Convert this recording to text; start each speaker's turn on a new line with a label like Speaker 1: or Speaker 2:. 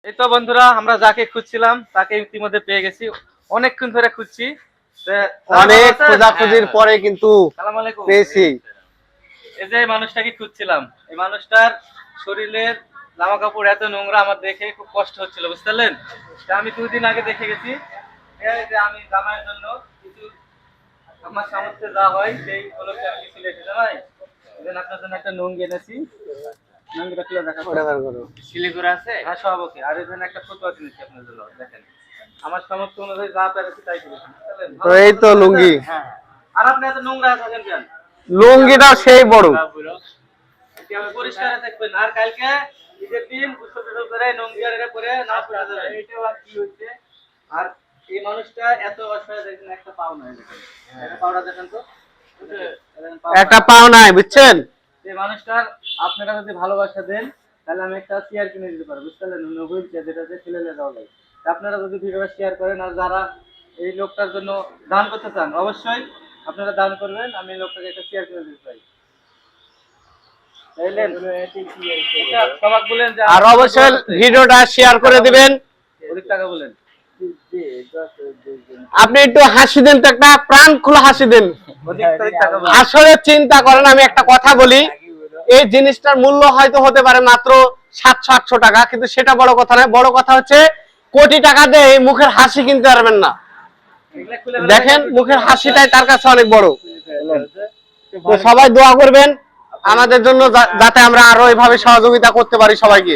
Speaker 1: এই তো বন্ধুরা, আমরা যাকে খুঁজছিলাম তাকে ইতিমধ্যে পেয়ে গেছি। অনেকক্ষণ ধরে খুঁজছি,
Speaker 2: অনেক খোঁজাখুঁজির পরে কিন্তু পেয়েছি।
Speaker 1: এই যে মানুষটাকে খুঁজছিলাম, এই মানুষটার শরীরের জামা কাপড় এত নোংরা, আমার দেখে খুব কষ্ট হচ্ছিল, বুঝতে পারলেন। আমি 2 দিন আগে দেখে গেছি যে আমি জামাইয়ের জন্য কিছু আমার সামর্থ্যে যা হয় সেই উপলক্ষে আমি কিছু লেখে জানাই। আপনার জন্য একটা নুঙ্গি এনেছি, নুঙ্গিটা খুলে দেখা শিলিগুড়ি আছে। হ্যাঁ সব ওকে। আর এখানে একটা ফটোয়া কিনেছি আপনার জন্য, দেখেন আমার সামর্থ্য অনুযায়ী যা পেরেছি তাই করেছি।
Speaker 2: তো এই তো লুঙ্গি।
Speaker 1: হ্যাঁ, আর আপনি এত নোংরা থাকেন কেন?
Speaker 2: লুঙ্গিটা সেই বড়
Speaker 1: পরিষ্কার থাকবেন। আর কালকে ঈদের দিন গোসল করে নোংরা করে নামাজ পড়া যাবে। এইটাও আর কি হচ্ছে। আর এই মানুষটা এত অসহায়, দেখেন একটা পাও নাই, দেখেন এটা পাওটা দেখেন তো,
Speaker 2: একটা পাও নাই, বুঝছেন।
Speaker 1: এই মানুষটার আপনারা যদি ভালোবাসা দেন তাহলে আমি একটা চেয়ার কিনে দিতে পারবো, বুঝতে পারলেন, হুইল চেয়ার যেটাতে ফেলে দেওয়া যায়। আপনারা যদি ভিডিওটা শেয়ার করেন আর যারা এই লোকটার জন্য দান করতে চান অবশ্যই আপনারা দান করবেন, আমি এই লোকটাকে একটা চেয়ার কিনে দিতে পারি।
Speaker 2: আর অবশ্যই ভিডিওটা শেয়ার করে দিবেন। আপনি একটু হাসি দেন তো, একটা প্রাণ খোলা হাসি দেন। আসলে চিন্তা করেন, আমি একটা কথা বলি, এই জিনিসটার মূল্য হয়তো হতে পারে মাত্র 700-800 টাকা, কিন্তু সেটা বড় কথা নয়। বড় কথা হচ্ছে কোটি টাকা দিয়ে এই মুখের হাসি কিনতে পারবেন না। দেখেন মুখের হাসিটাই তার কাছে অনেক বড়। তো সবাই দোয়া করবেন আমাদের জন্য, যাতে আমরা আরো এভাবে সহযোগিতা করতে পারি সবাইকে।